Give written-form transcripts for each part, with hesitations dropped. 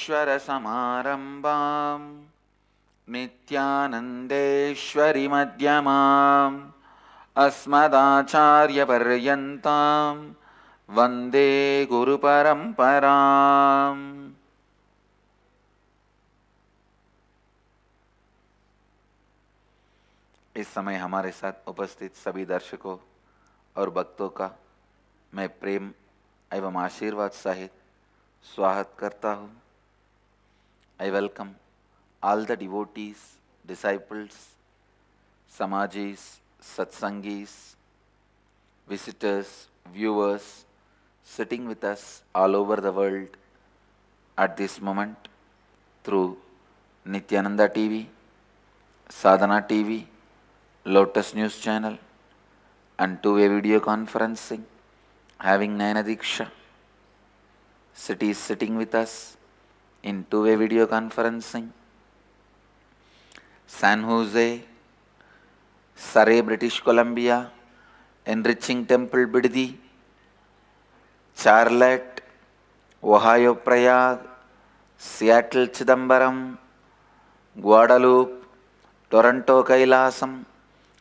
Sundareswara Nithyanandeshwari Madhyamam Asmadacharya Paryantam Vande Guru Paramparam. इस समय हमारे साथ उपस्थित सभी दर्शकों और भक्तों का मैं प्रेम एवं आशीर्वाद सहित स्वागत करता हूँ. I welcome all the devotees, disciples, samajis, satsangis, visitors, viewers sitting with us all over the world at this moment through Nithyananda TV, Sadhana TV, Lotus News Channel and two-way video conferencing, having Nayana Diksha. Cities sitting with us in two-way video conferencing. San Jose, Surrey, British Columbia, Enriching Temple Biddi, Charlotte, Ohio Prayag, Seattle Chidambaram, Guadalupe, Toronto Kailasam,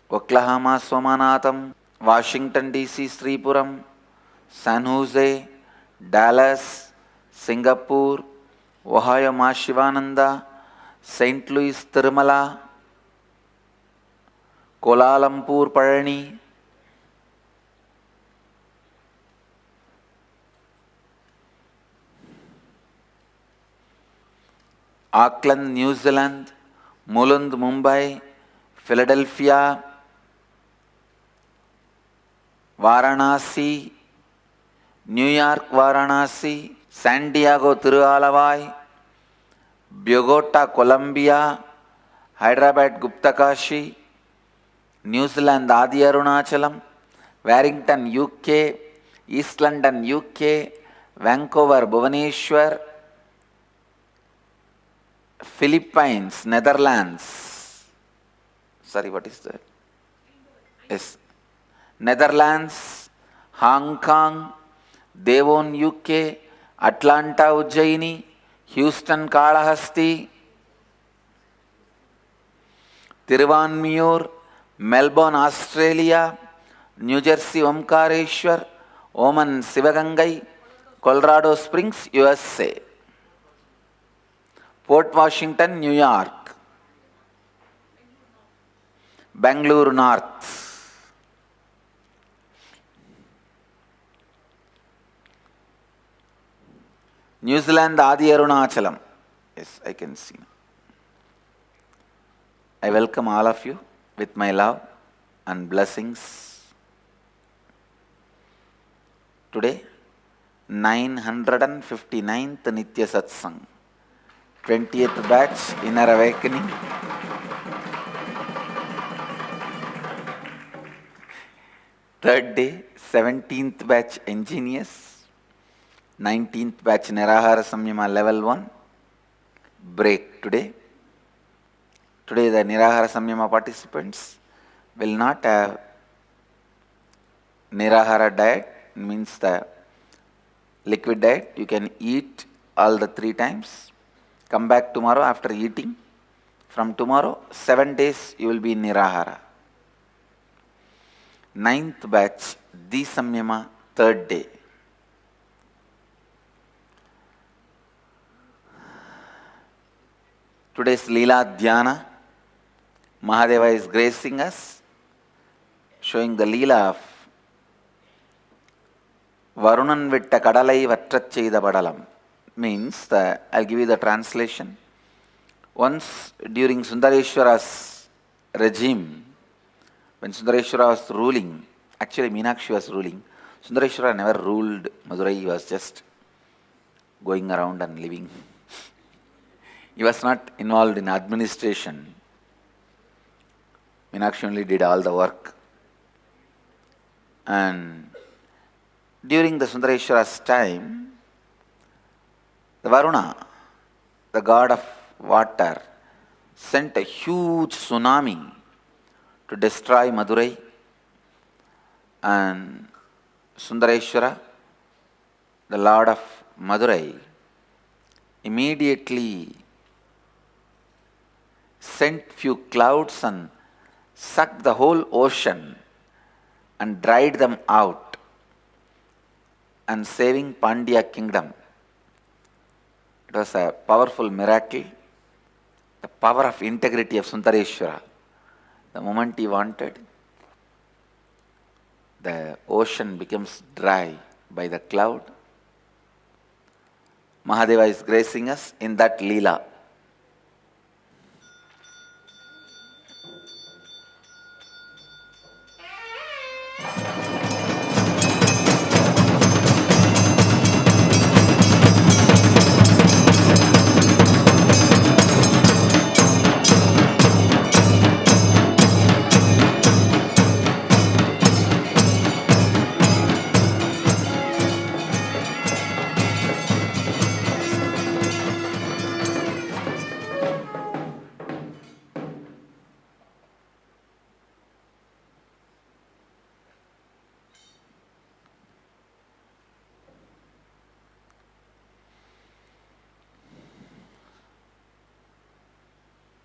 Oklahoma Swamanatham, Washington DC Sripuram, San Jose, Dallas, Singapore, Ohio Ma Shivananda, St. Louis Tirumala, Kuala Lumpur Parani, Auckland, New Zealand, Mulund, Mumbai, Philadelphia, Varanasi, New York, Varanasi, San Diego, Tirualavai, Bogota, Colombia, Hyderabad, Guptakashi, New Zealand, Adi Arunachalam, Warrington, UK, East London, UK, Vancouver, Bhubaneswar, Philippines, Netherlands. Sorry, what is that? Yes. Netherlands, Hong Kong, Devon, UK, Atlanta, Ujjaini, Houston, Kalahasti, Tiruvanmiyur, Melbourne, Australia, New Jersey, Omkareshwar, Oman, Sivagangai, Colorado Springs, USA, Port Washington, New York, Bangalore North, New Zealand, Adi Arunachalam. Yes, I can see. I welcome all of you with my love and blessings. Today, 959th Nitya Satsang, 20th batch Inner Awakening. Third day, 17th batch Ingenious. 19th batch Nirahara Samyama level 1 break today. Today the Nirahara Samyama participants will not have Nirahara diet, means the liquid diet. You can eat all the 3 times. Come back tomorrow after eating. From tomorrow, 7 days you will be in Nirahara. 9th batch Di Samyama 3rd day. Today's Leela Dhyana, Mahadeva is gracing us, showing the Leela of VARUNAN VITTA KADALAI VATTRA PADALAM. Means, I'll give you the translation. Once during Sundareshwara's regime, when Sundareshwara was ruling, actually Meenakshi was ruling, Sundareshwara never ruled Madurai, he was just going around and living. He was not involved in administration. Meenakshi only did all the work. And during the Sundareshwara's time, the Varuna, the god of water, sent a huge tsunami to destroy Madurai, and Sundareshwara, the Lord of Madurai, immediately sent few clouds and sucked the whole ocean and dried them out and saving Pandya kingdom. It was a powerful miracle, the power of integrity of Sundareshwara. The moment he wanted, the ocean becomes dry by the cloud. Mahadeva is gracing us in that Leela.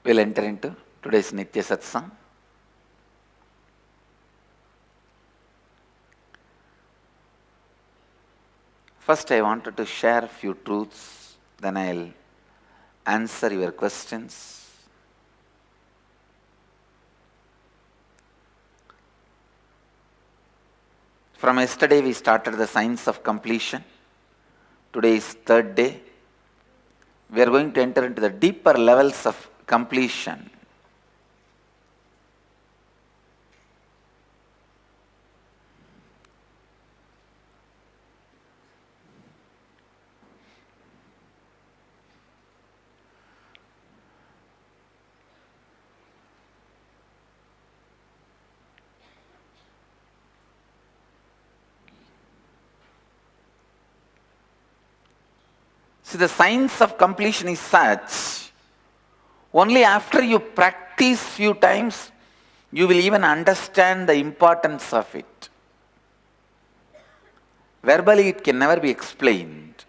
We'll enter into today's Nitya Satsang. First, I wanted to share a few truths, then I'll answer your questions. From yesterday, we started the science of completion. Today is third day. We are going to enter into the deeper levels of completion. See, the science of completion is such, only after you practice few times, you will even understand the importance of it. Verbally, it can never be explained.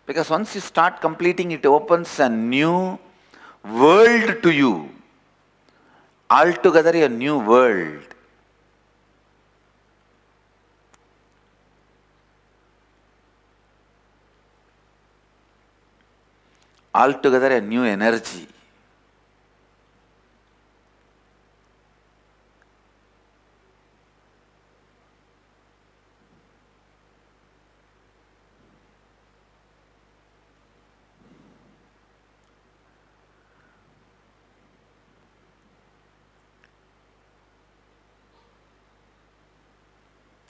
Because once you start completing, it opens a new world to you. Altogether a new world. Altogether a new energy.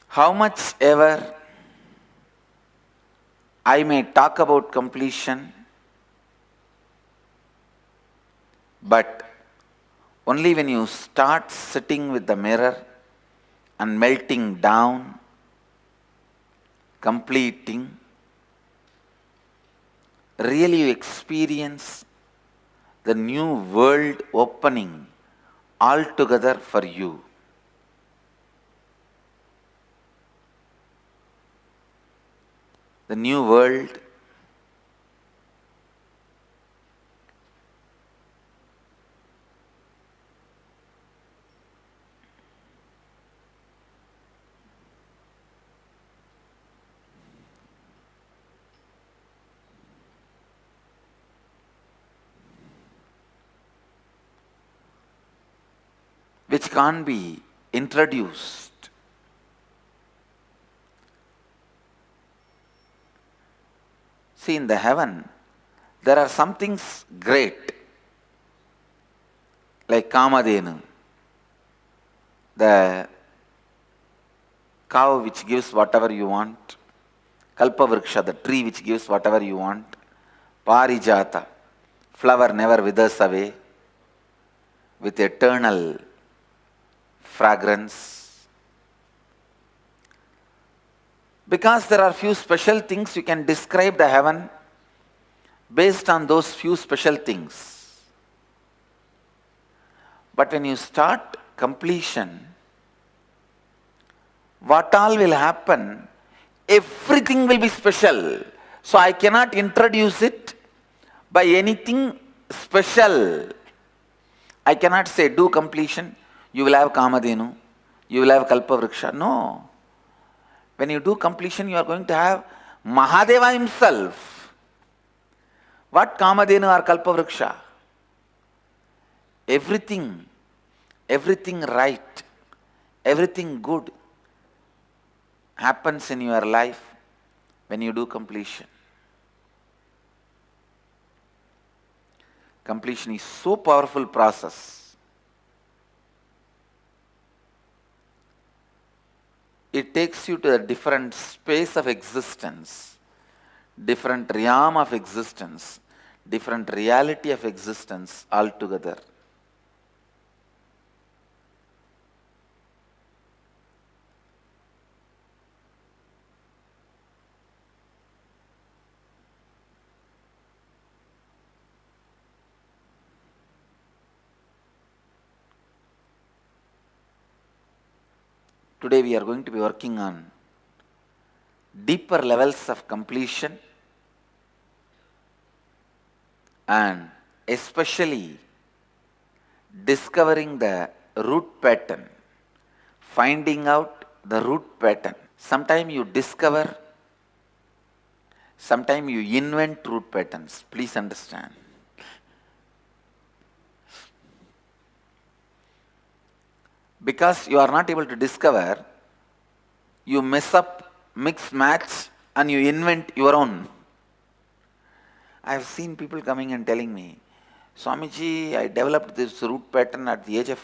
How much ever I may talk about completion, but only when you start sitting with the mirror and melting down, completing, really you experience the new world opening altogether for you. The new world which can't be introduced. See, in the heaven, there are some things great, like Kamadhenu, the cow which gives whatever you want, Kalpavriksha, the tree which gives whatever you want, Parijata, flower never withers away, with eternal fragrance. Because there are few special things, you can describe the heaven based on those few special things. But when you start completion, what all will happen? Everything will be special. So I cannot introduce it by anything special. I cannot say, do completion, you will have Kamadhenu, you will have Kalpavriksha. No. When you do completion, you are going to have Mahadeva himself. What Kamadhenu or Kalpavriksha? Everything right, everything good happens in your life when you do completion. Completion is so powerful process. It takes you to a different space of existence, different realm of existence, different reality of existence altogether. Today we are going to be working on deeper levels of completion and especially discovering the root pattern, finding out the root pattern. Sometimes you discover, sometimes you invent root patterns. Please understand. Because you are not able to discover, you mess up, mix, match, and you invent your own. I have seen people coming and telling me, Swamiji, I developed this root pattern at the age of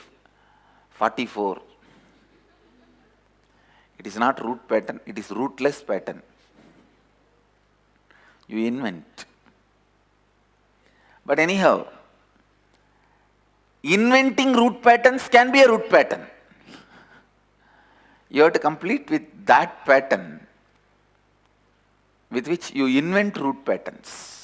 44. It is not root pattern, it is rootless pattern. You invent. But anyhow, inventing root patterns can be a root pattern. You have to complete with that pattern with which you invent root patterns.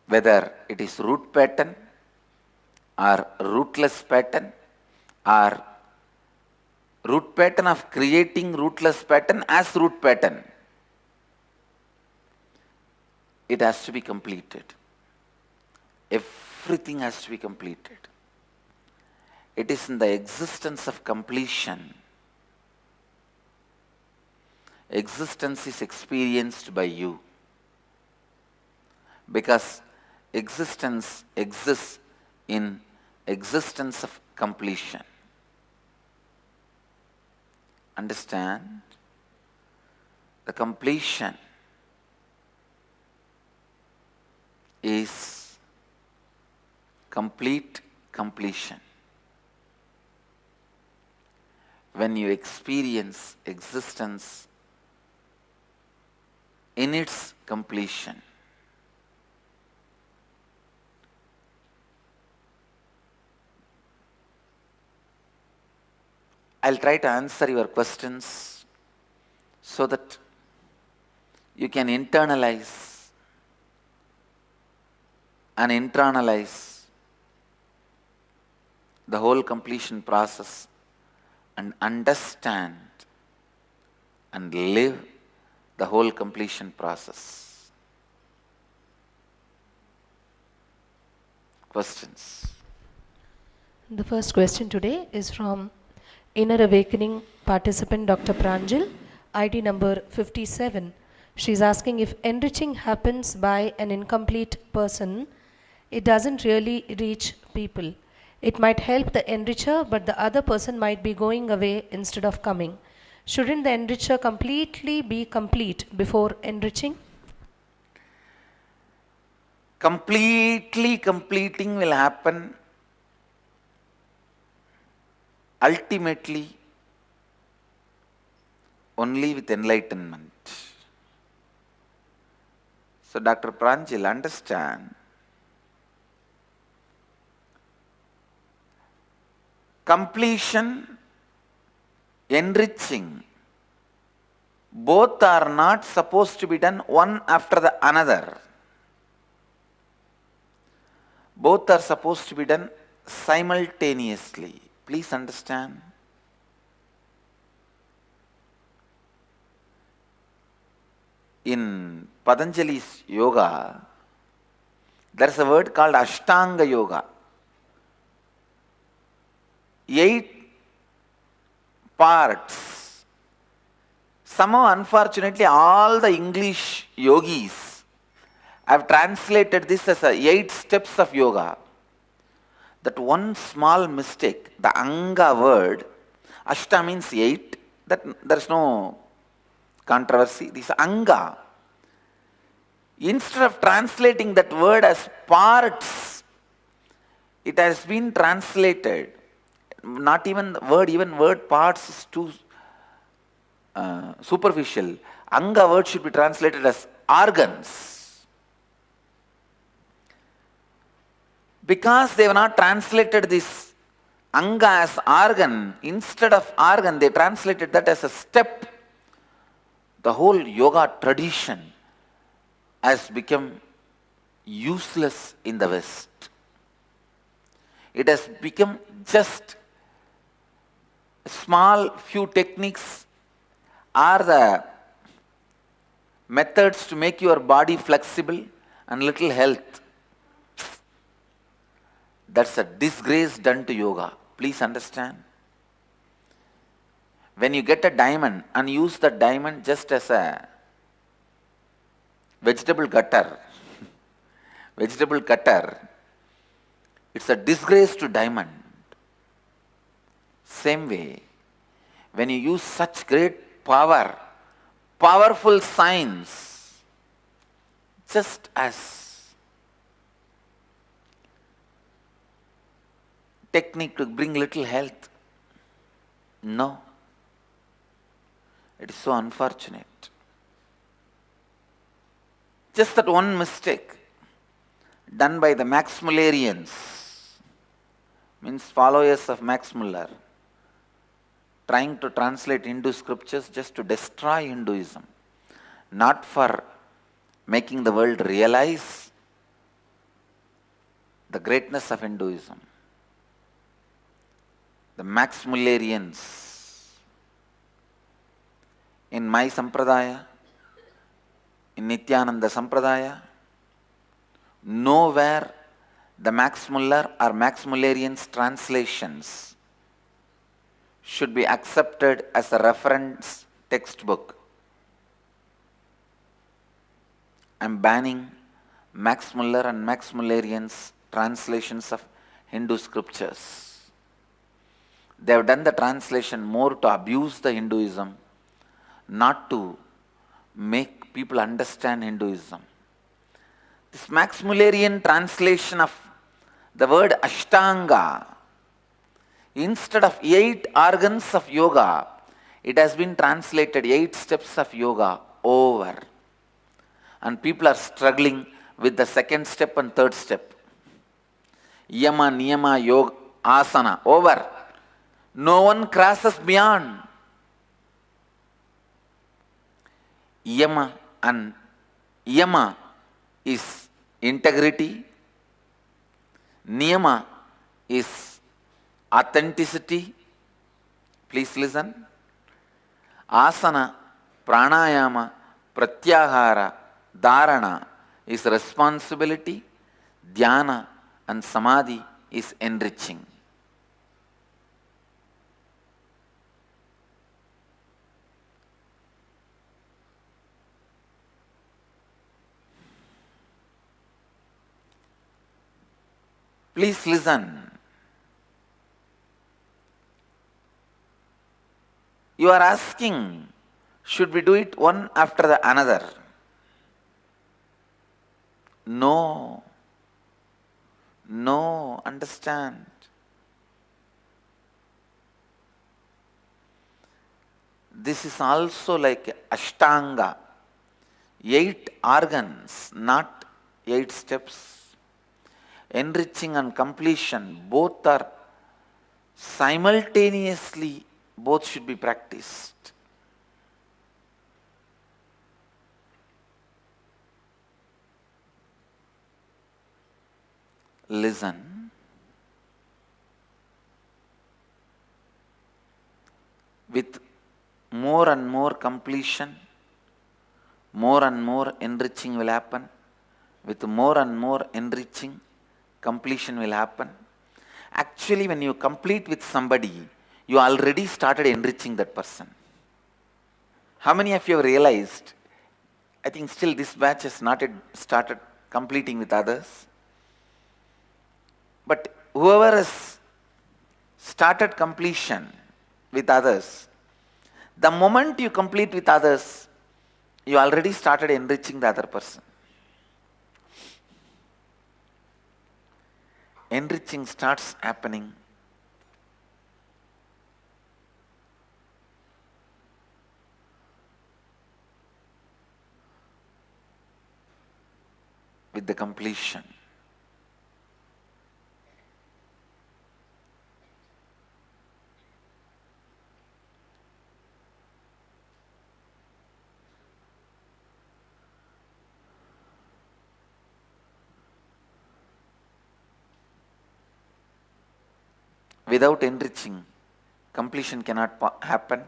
Whether it is root pattern or rootless pattern or root pattern of creating rootless pattern as root pattern, it has to be completed. Everything has to be completed. It is in the existence of completion. Existence is experienced by you. Because existence exists in existence of completion. Understand? The completion is complete completion. When you experience existence in its completion, I'll try to answer your questions so that you can internalize and internalize the whole completion process and understand and live the whole completion process. Questions? The first question today is from Inner Awakening participant Dr. Pranjal, ID number 57. She's asking, if enriching happens by an incomplete person, it doesn't really reach people. It might help the enricher, but the other person might be going away instead of coming. Shouldn't the enricher completely be complete before enriching? Completely completing will happen ultimately only with enlightenment. So Dr. Pranjal, understand, completion, enriching, both are not supposed to be done one after the another. Both are supposed to be done simultaneously. Please understand. In Patanjali's yoga, there is a word called Ashtanga Yoga. 8 parts. Somehow, unfortunately, all the English yogis have translated this as 8 steps of yoga. That one small mistake, the Anga word, Ashta means 8, that there is no controversy. This Anga, instead of translating that word as parts, it has been translated, not even the word, even word parts is too superficial. Anga word should be translated as organs. Because they have not translated this Anga as organ, instead of organ, they translated that as a step. The whole yoga tradition has become useless in the West. It has become just a small few techniques are the methods to make your body flexible and little health. That's a disgrace done to yoga. Please understand. When you get a diamond and use the diamond just as a vegetable cutter, it's a disgrace to diamond. Same way, when you use such great power, powerful science, just as technique to bring little health, no. It is so unfortunate. Just that one mistake done by the Max Mullerians, means followers of Max Muller, trying to translate Hindu scriptures just to destroy Hinduism, not for making the world realize the greatness of Hinduism. The Max Mullerians. In my Sampradaya, in Nithyananda Sampradaya, nowhere the Max Muller or Max Mullerians translations should be accepted as a reference textbook. I am banning Max Muller and Max Mullerians translations of Hindu scriptures. They have done the translation more to abuse the Hinduism, not to make people understand Hinduism. This Max Mullerian translation of the word Ashtanga, instead of 8 organs of yoga, it has been translated 8 steps of yoga over. And people are struggling with the second step and third step. Yama, Niyama, Yoga, Asana, over. No one crosses beyond. Yama and Yama is integrity. Niyama is authenticity. Please listen. Asana, pranayama, pratyahara, dharana is responsibility. Dhyana and samadhi is enriching. Please listen. You are asking, should we do it one after the another? No. No, understand. This is also like Ashtanga. 8 organs, not 8 steps. Enriching and completion, both are Simultaneously, both should be practiced. Listen with more and more completion, more and more enriching will happen. With more and more enriching, completion will happen. Actually, when you complete with somebody, you already started enriching that person. How many of you have realized, I think still this batch has not yet started completing with others. But whoever has started completion with others, the moment you complete with others, you already started enriching the other person. Enriching starts happening with the completion. Without enriching, completion cannot happen.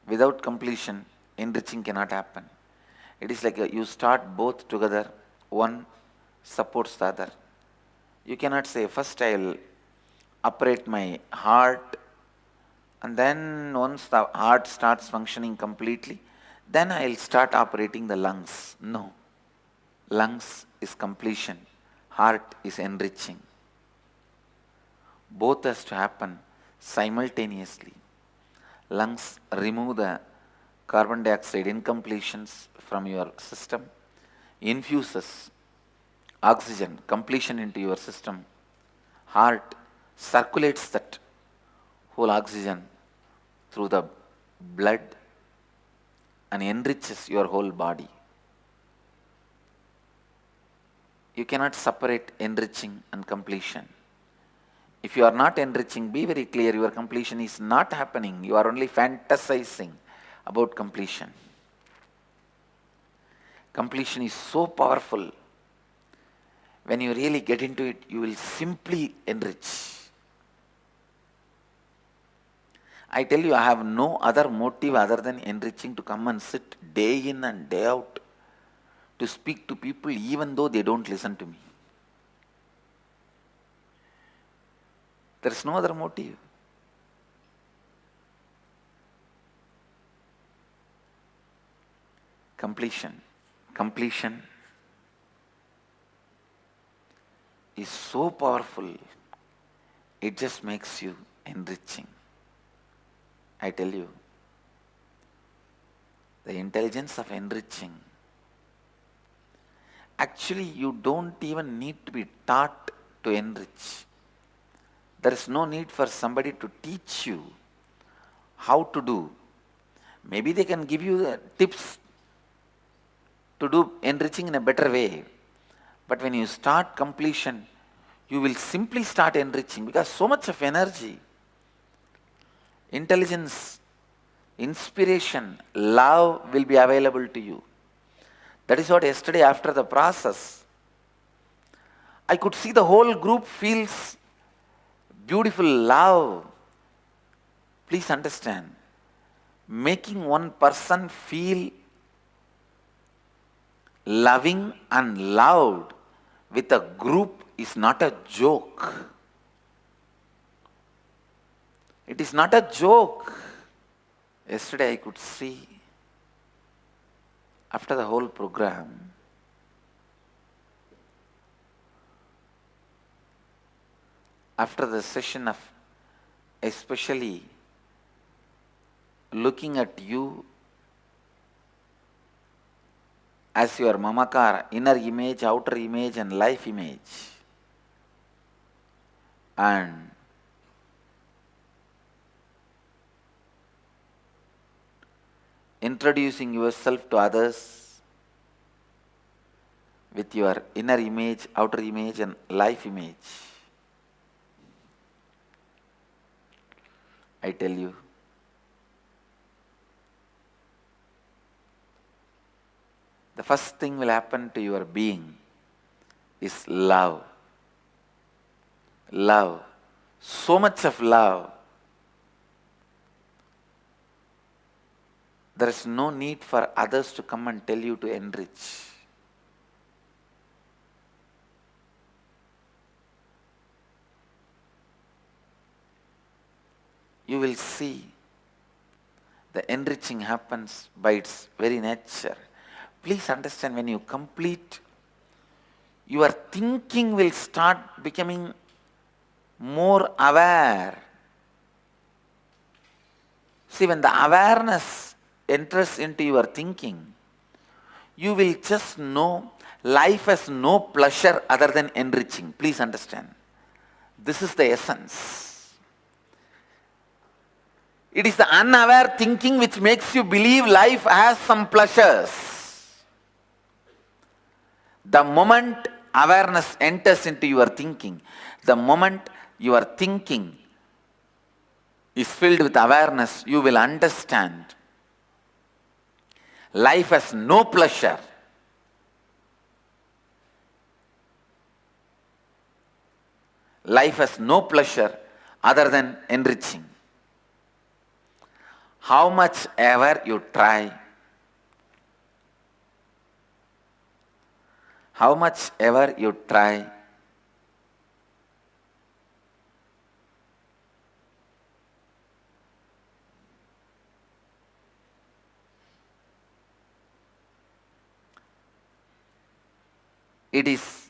Without completion, enriching cannot happen. It is like you start both together, one supports the other. You cannot say, first I will operate my heart, and then once the heart starts functioning completely, then I will start operating the lungs. No. Lungs is completion, heart is enriching. Both has to happen simultaneously. Lungs remove the carbon dioxide incompletions from your system, infuses oxygen completion into your system. Heart circulates that whole oxygen through the blood and enriches your whole body. You cannot separate enriching and completion. If you are not enriching, be very clear, your completion is not happening. You are only fantasizing about completion. Completion is so powerful. When you really get into it, you will simply enrich. I tell you, I have no other motive other than enriching to come and sit day in and day out to speak to people even though they don't listen to me. There is no other motive. Completion. Completion is so powerful, it just makes you enriching. I tell you, the intelligence of enriching. Actually, you don't even need to be taught to enrich. There is no need for somebody to teach you how to do. Maybe they can give you the tips to do enriching in a better way. But when you start completion, you will simply start enriching because so much of energy, intelligence, inspiration, love will be available to you. That is what yesterday after the process, I could see the whole group feels beautiful love. Please understand, making one person feel loving and loved with a group is not a joke. It is not a joke. Yesterday I could see, after the whole program, after the session of especially looking at you as your mamakar, inner image, outer image and life image, and introducing yourself to others with your inner image, outer image and life image. I tell you. The first thing will happen to your being is love. Love. So much of love. There is no need for others to come and tell you to enrich. You will see the enriching happens by its very nature. Please understand, when you complete, your thinking will start becoming more aware. See, when the awareness enters into your thinking, you will just know life has no pleasure other than enriching. Please understand. This is the essence. It is the unaware thinking which makes you believe life has some pleasures. The moment awareness enters into your thinking, the moment your thinking is filled with awareness, you will understand life has no pleasure. Life has no pleasure other than enriching. How much ever you try, how much ever you try, it is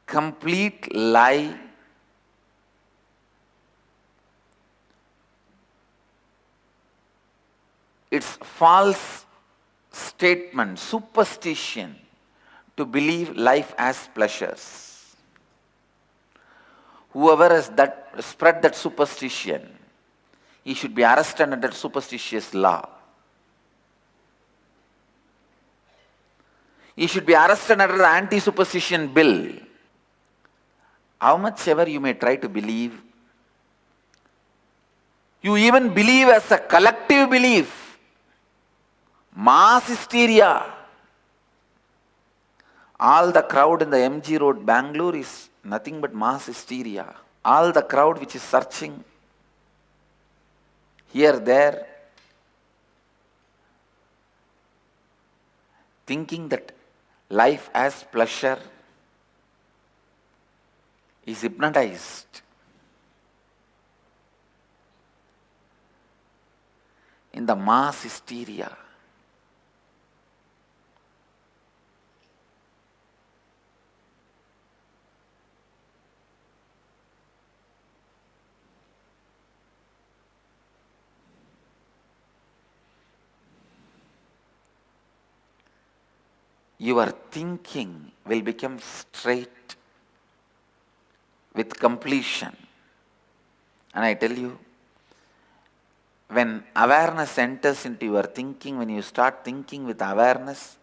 complete lie. It's false statement, superstition, to believe life has pleasures. Whoever has spread that superstition, he should be arrested under superstitious law. He should be arrested under the anti-superstition bill. How much ever you may try to believe, you even believe as a collective belief. Mass hysteria. All the crowd in the MG Road, Bangalore is nothing but mass hysteria. All the crowd which is searching here, there, thinking that life has pleasure, is hypnotized. In the mass hysteria. Your thinking will become straight with completion. And I tell you, when awareness enters into your thinking, when you start thinking with awareness,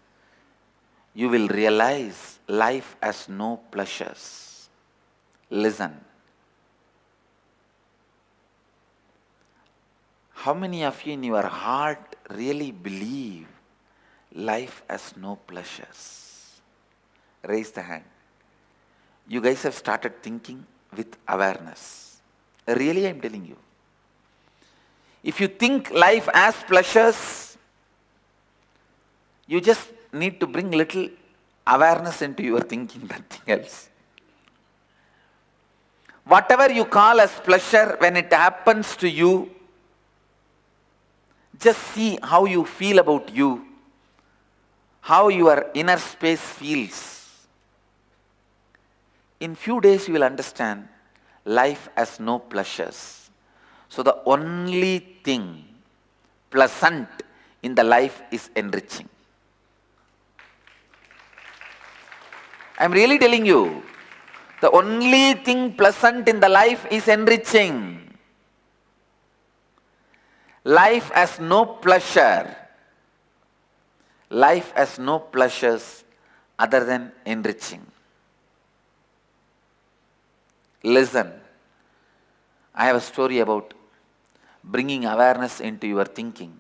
you will realize life has no pleasures. Listen. How many of you in your heart really believe life has no pleasures? Raise the hand. You guys have started thinking with awareness. Really, I am telling you. If you think life has pleasures, you just need to bring little awareness into your thinking, nothing else. Whatever you call as pleasure, when it happens to you, just see how you feel about you, how your inner space feels. In few days you will understand life has no pleasures. So the only thing pleasant in the life is enriching. I am really telling you, the only thing pleasant in the life is enriching. Life has no pleasure. Life has no pleasures other than enriching. Listen, I have a story about bringing awareness into your thinking.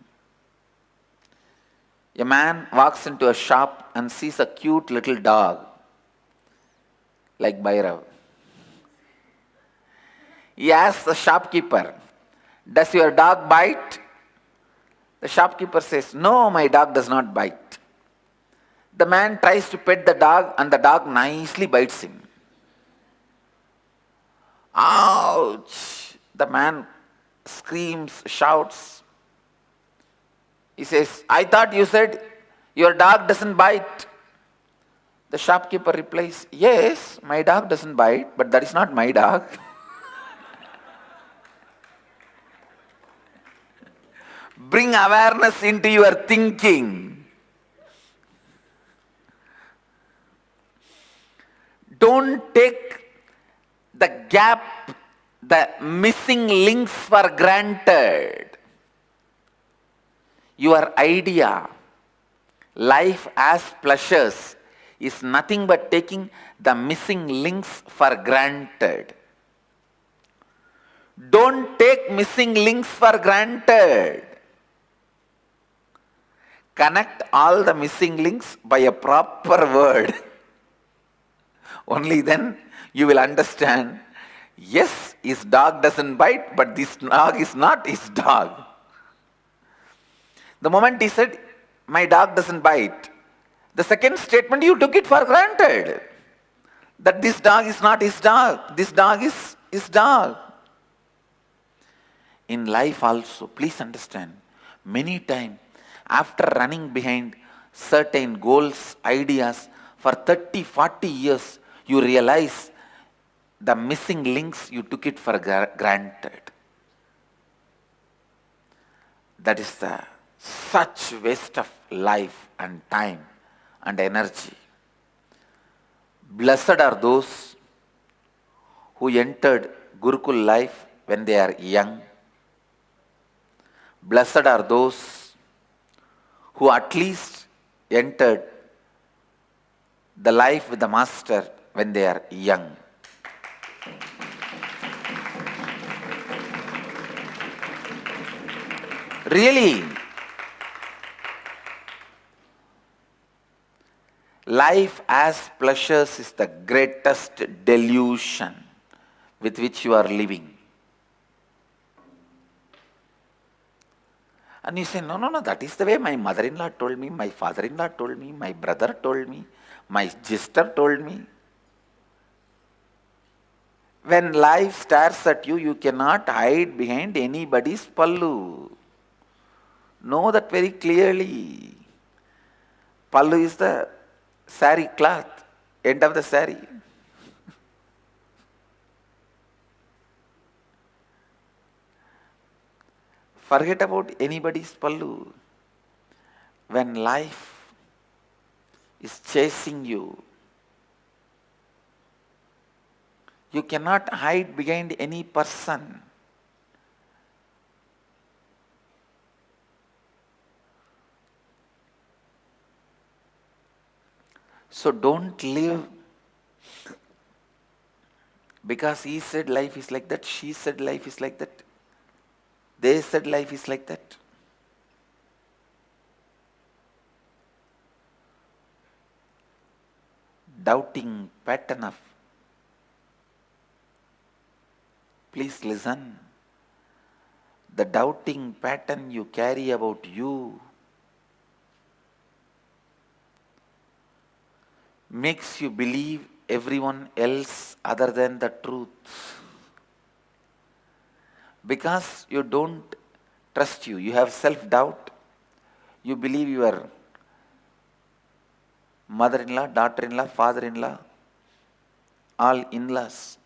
A man walks into a shop and sees a cute little dog like Bhairav. He asks the shopkeeper, "Does your dog bite?" The shopkeeper says, "No, my dog does not bite." The man tries to pet the dog and the dog nicely bites him. Ouch! The man screams, shouts. He says, "I thought you said your dog doesn't bite." The shopkeeper replies, "Yes, my dog doesn't bite, but that is not my dog." Bring awareness into your thinking. Don't take the gap, the missing links for granted. Your idea, life as pleasures, is nothing but taking the missing links for granted. Don't take missing links for granted. Connect all the missing links by a proper word. Only then you will understand, yes, his dog doesn't bite, but this dog is not his dog. The moment he said, "My dog doesn't bite," the second statement you took it for granted. That this dog is not his dog. This dog is his dog. In life also, please understand, many times after running behind certain goals, ideas for 30, 40 years, you realize the missing links, you took it for granted. That is the such waste of life and time and energy. Blessed are those who entered Gurukul life when they are young. Blessed are those who at least entered the life with the Master when they are young. Really, life as pleasures is the greatest delusion with which you are living. And you say, no, that is the way my mother-in-law told me, my father-in-law told me, my brother told me, my sister told me. When life stares at you, you cannot hide behind anybody's pallu. Know that very clearly. Pallu is the sari cloth, end of the sari. Forget about anybody's pallu. When life is chasing you, you cannot hide behind any person. So don't live because he said life is like that, she said life is like that, they said life is like that. Doubting pattern of, please listen, the doubting pattern you carry about you makes you believe everyone else other than the truth. Because you don't trust you, you have self-doubt, you believe your mother-in-law, daughter-in-law, father-in-law, all in-laws,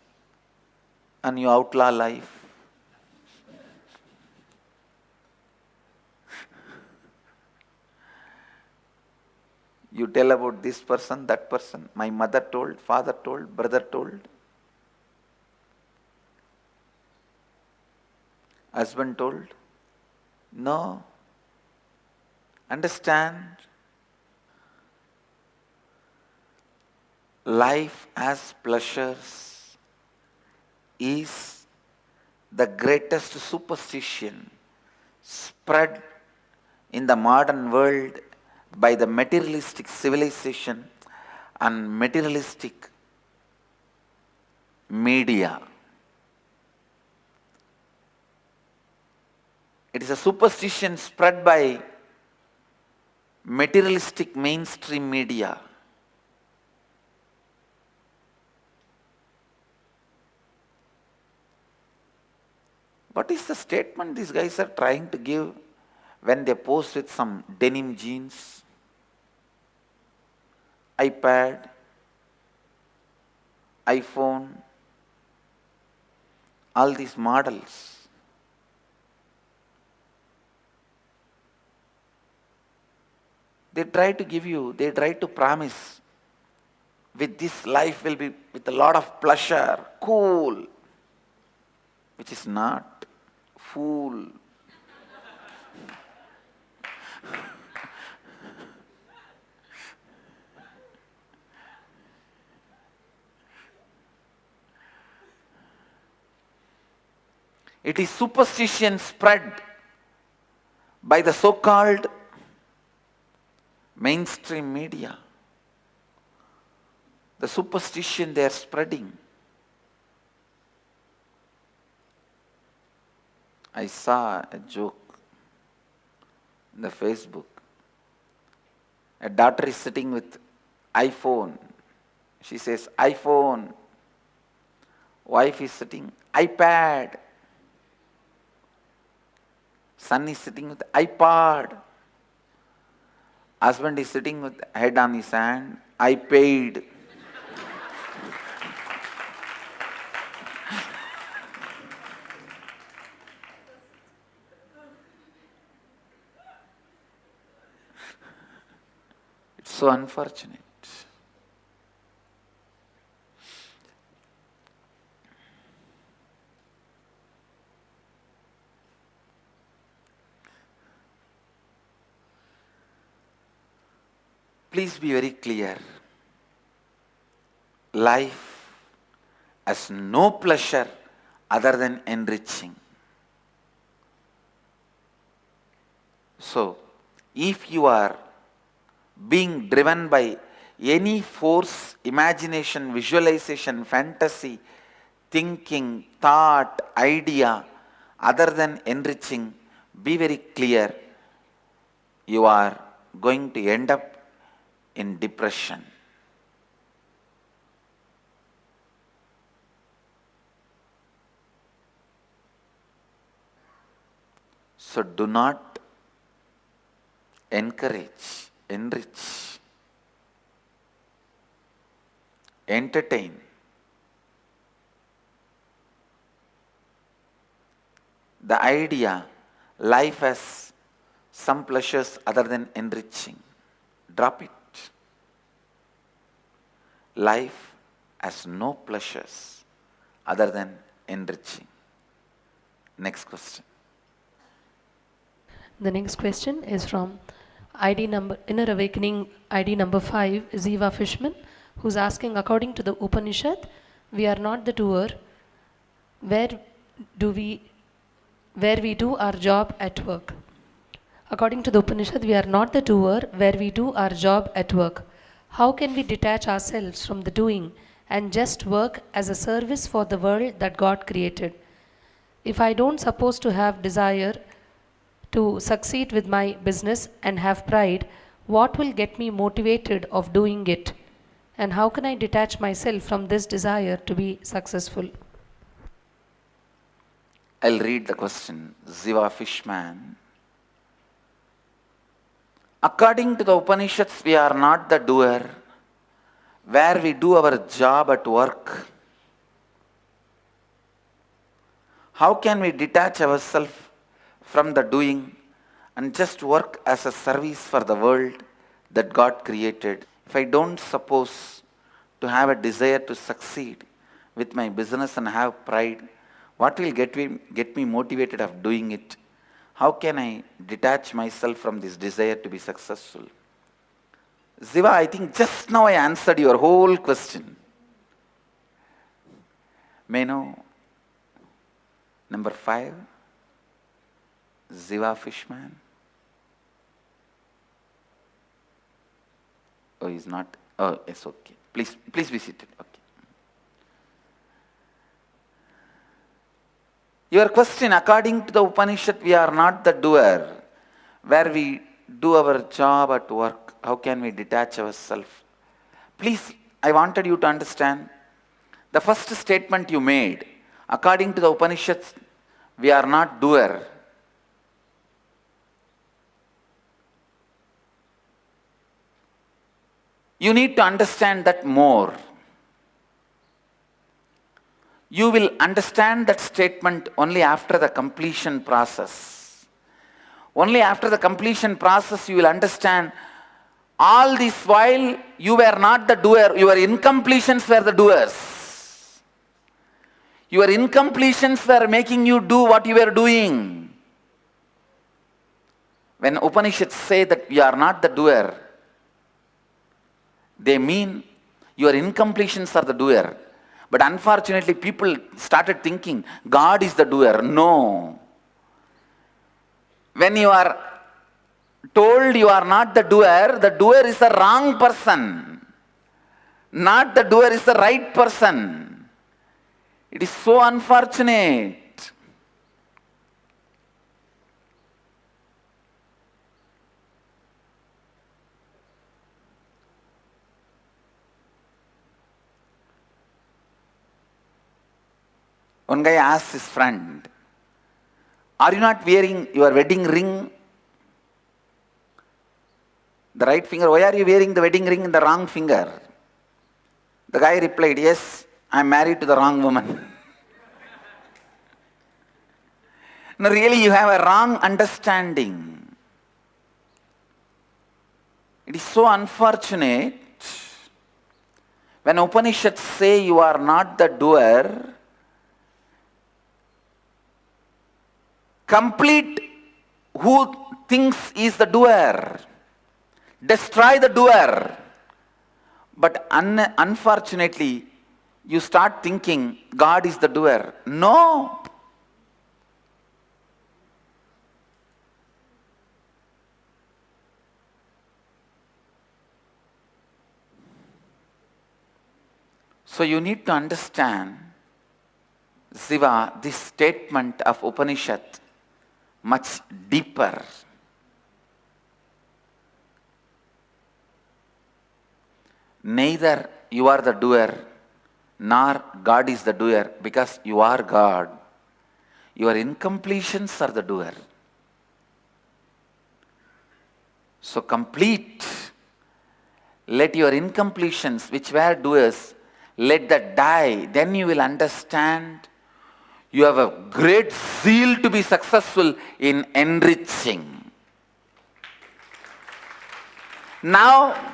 and you outlaw life. You tell about this person, that person, my mother told, father told, brother told, husband told. No. Understand, life as pleasures is the greatest superstition spread in the modern world by the materialistic civilization and materialistic media. It is a superstition spread by materialistic mainstream media. What is the statement these guys are trying to give when they post with some denim jeans, iPad, iPhone, all these models? They try to give you, they try to promise, with this life will be with a lot of pleasure, cool, which is not. Fool. It is superstition spread by the so-called mainstream media. The superstition they are spreading. I saw a joke in the Facebook. A daughter is sitting with iPhone. She says, iPhone. Wife is sitting, iPad. Son is sitting with iPod. Husband is sitting with head on his hand, I paid. It's so unfortunate. Please be very clear. Life has no pleasure other than enriching. So, if you are being driven by any force, imagination, visualization, fantasy, thinking, thought, idea, other than enriching, be very clear. You are going to end up in depression. So do not encourage, enrich, entertain. The idea, life has some pleasures other than enriching. Drop it. Life has no pleasures other than enriching. Next question. The next question is from ID number Inner Awakening ID number 5, Ziva Fishman, who's asking, according to the Upanishad, we are not the doer, where we do our job at work. According to the Upanishad, we are not the doer, where we do our job at work. How can we detach ourselves from the doing and just work as a service for the world that God created? If I don't suppose to have desire to succeed with my business and have pride, what will get me motivated of doing it? And how can I detach myself from this desire to be successful? I'll read the question. Ziva Fishman. According to the Upanishads, we are not the doer, where we do our job at work. How can we detach ourselves from the doing and just work as a service for the world that God created? If I don't suppose to have a desire to succeed with my business and have pride, what will get me motivated of doing it? How can I detach myself from this desire to be successful? Ziva, I think just now I answered your whole question. May know. Number 5, Ziva Fishman. Oh, he's not. Oh, yes, okay. Please be seated. Okay. Your question, according to the Upanishad, we are not the doer. Where we do our job at work, how can we detach ourselves? Please, I wanted you to understand, the first statement you made, according to the Upanishads, we are not doer. You need to understand that more. You will understand that statement only after the completion process. Only after the completion process you will understand, all this while you were not the doer, your incompletions were the doers. Your incompletions were making you do what you were doing. When Upanishads say that we are not the doer, they mean your incompletions are the doer. But unfortunately, people started thinking God is the doer. No. When you are told you are not the doer is the wrong person. Not the doer is the right person. It is so unfortunate. One guy asked his friend, are you not wearing your wedding ring? The right finger, why are you wearing the wedding ring in the wrong finger? The guy replied, yes, I am married to the wrong woman. No, really you have a wrong understanding. It is so unfortunate when Upanishads say you are not the doer. Complete who thinks is the doer. Destroy the doer. But unfortunately, you start thinking God is the doer. No. So you need to understand, Ziva, this statement of Upanishad much deeper. Neither you are the doer, nor God is the doer, because you are God. Your incompletions are the doer. So complete. Let your incompletions, which were doers, let that die. Then you will understand you have a great zeal to be successful in enriching. Now,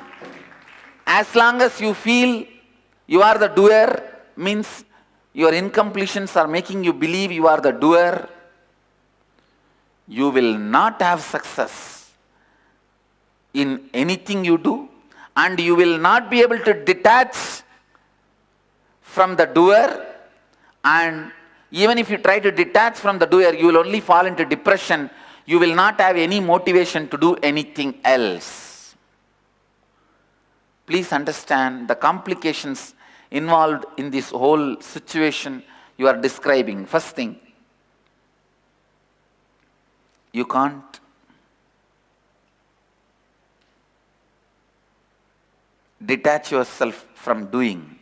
as long as you feel you are the doer, means your incompletions are making you believe you are the doer, you will not have success in anything you do, and you will not be able to detach from the doer, and even if you try to detach from the doer, you will only fall into depression. You will not have any motivation to do anything else. Please understand the complications involved in this whole situation you are describing. First thing, you can't detach yourself from doing.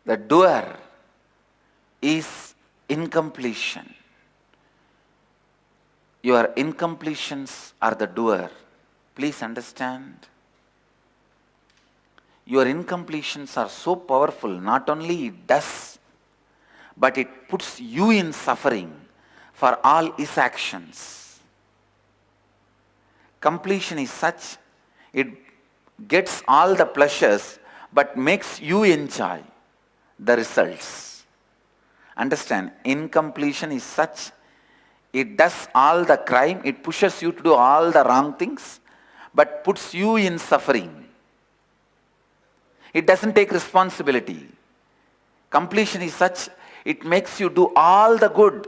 The doer is incompletion. Your incompletions are the doer. Please understand. Your incompletions are so powerful. Not only it does, but it puts you in suffering for all his actions. Completion is such, it gets all the pleasures but makes you enjoy the results. Understand, incompletion is such, it does all the crime, it pushes you to do all the wrong things, but puts you in suffering. It doesn't take responsibility. Completion is such, it makes you do all the good,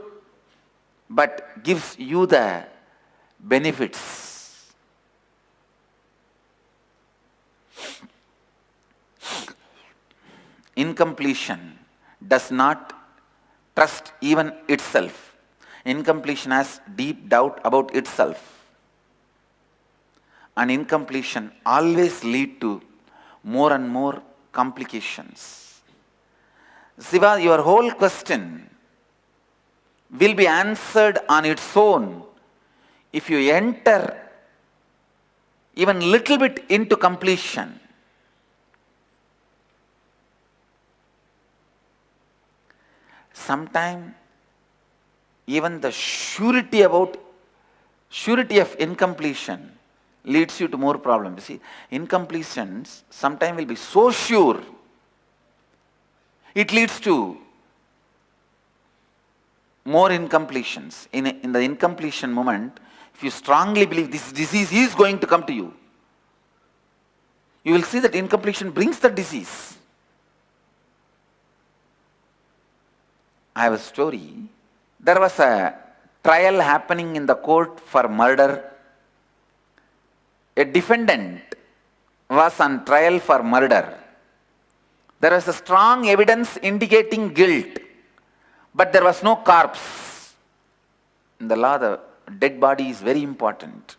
but gives you the benefits. Incompletion does not trust even itself. Incompletion has deep doubt about itself. And incompletion always leads to more and more complications. Siva, your whole question will be answered on its own if you enter even little bit into completion. Sometimes even the surety of incompletion leads you to more problems. See, incompletions sometimes will be so sure, it leads to more incompletions. In the incompletion moment, if you strongly believe this disease is going to come to you, you will see that incompletion brings the disease. I have a story. There was a trial happening in the court for murder. A defendant was on trial for murder. There was a strong evidence indicating guilt, but there was no corpse. In the law, the dead body is very important.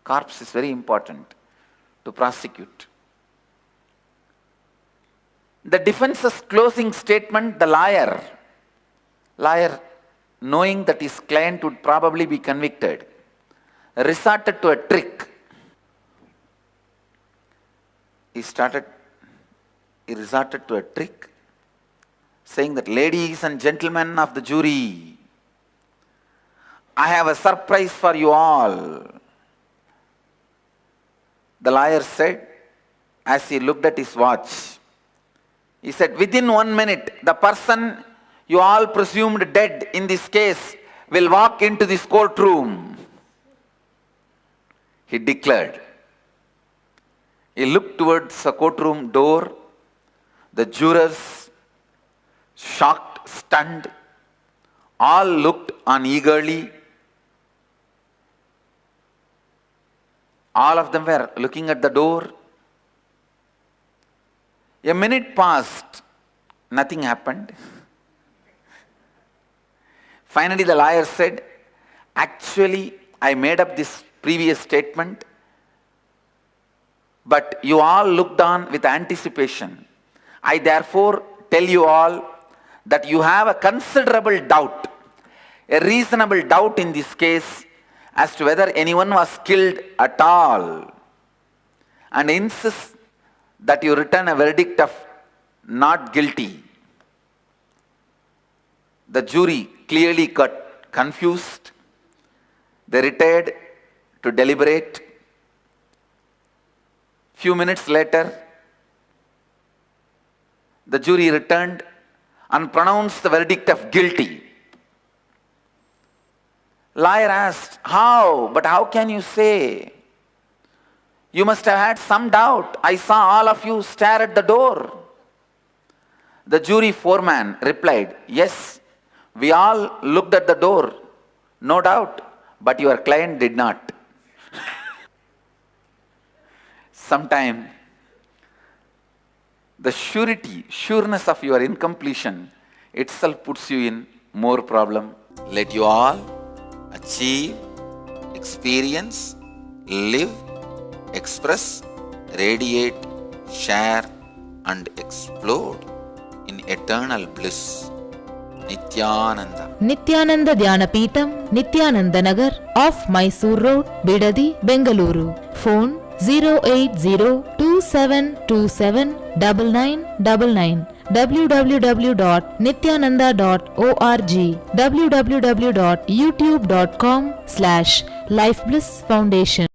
Corpse is very important to prosecute. The defense's closing statement, the lawyer, knowing that his client would probably be convicted, resorted to a trick. He resorted to a trick, saying that, ladies and gentlemen of the jury, I have a surprise for you all. The lawyer said, as he looked at his watch, he said, within 1 minute, the person you all presumed dead in this case will walk into this courtroom. He declared. He looked towards the courtroom door. The jurors, shocked, stunned, all looked on eagerly. All of them were looking at the door. A minute passed. Nothing happened. Finally, the lawyer said, actually, I made up this previous statement, but you all looked on with anticipation. I therefore tell you all that you have a considerable doubt, a reasonable doubt in this case as to whether anyone was killed at all, and insist that you return a verdict of not guilty. The jury clearly got confused. They retired to deliberate. Few minutes later, the jury returned and pronounced the verdict of guilty. Lawyer asked, how? But how can you say? You must have had some doubt. I saw all of you stare at the door. The jury foreman replied, yes, we all looked at the door, no doubt, but your client did not. Sometime, the sureness of your incompletion itself puts you in more problem. Let you all achieve, experience, live, express, radiate, share, and explode in eternal bliss. Nithyananda. Nithyananda Dhyanapeetham, Nithyananda Nagar, off Mysore Road, Bidadi, Bengaluru. Phone 08027279999. www.nithyananda.org, www.youtube.com/lifeblissfoundation.